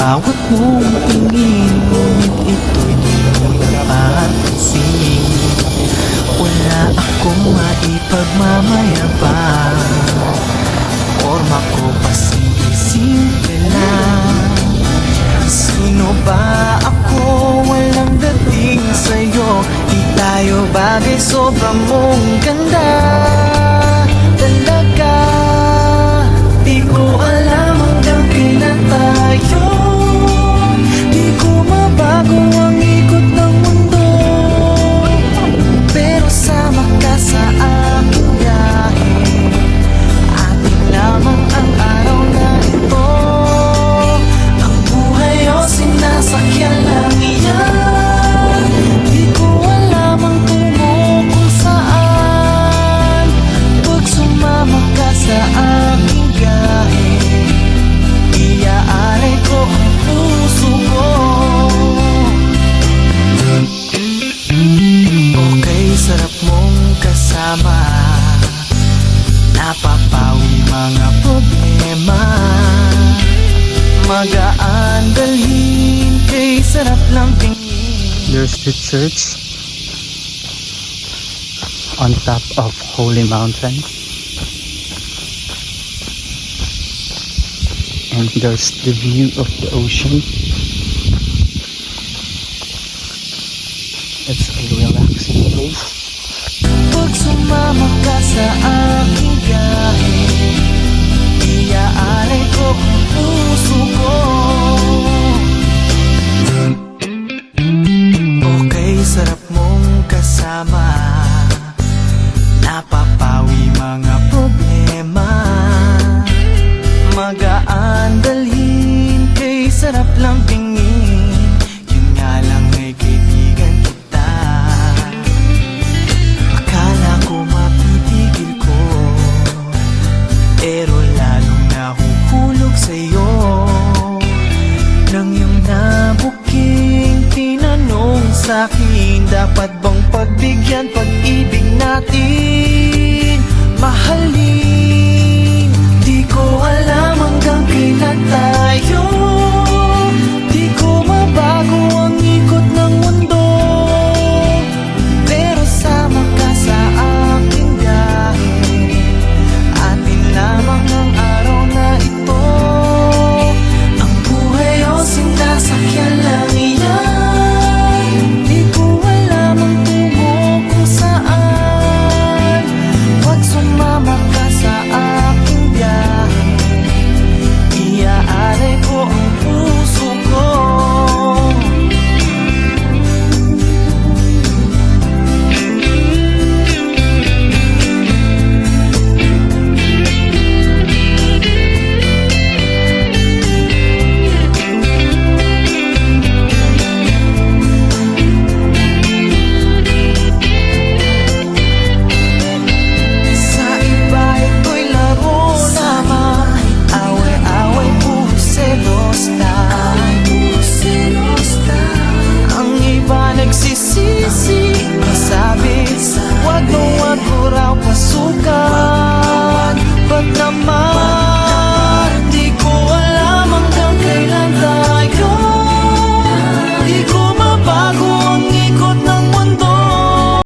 bawat mong tingin, ngunit ito'y di mo napapansin. Wala akong maipagmamayabang, forma ko pa simple lang. Sino ba ako? Walang dating sa'yo. Di tayo bagay, sobrang mong ganda. Talaga, di ko alam hanggang kailan tayo. Di ko mabago ang ikot ng mundo, pero sama ka sa aking biyahe. Atin lamang ang araw na ito. Ang buhay o sinasakyan lang iyan. Di ko alam ang tungo kung saan. Pag sumama ka sa aking biyahe, iaalay ko ang puso ko. Okay, sarap mong kasama. Napapawi mga problema. Magaan dalhin, kay sarap lang tingin. There's the church on top of Holy Mountain, and there's the view of the ocean. It's a relaxing place. Pag sumama ka sa aking biyahe, iaalay ko ang puso ko. Okay, sarap mong kasama. Napapawi mga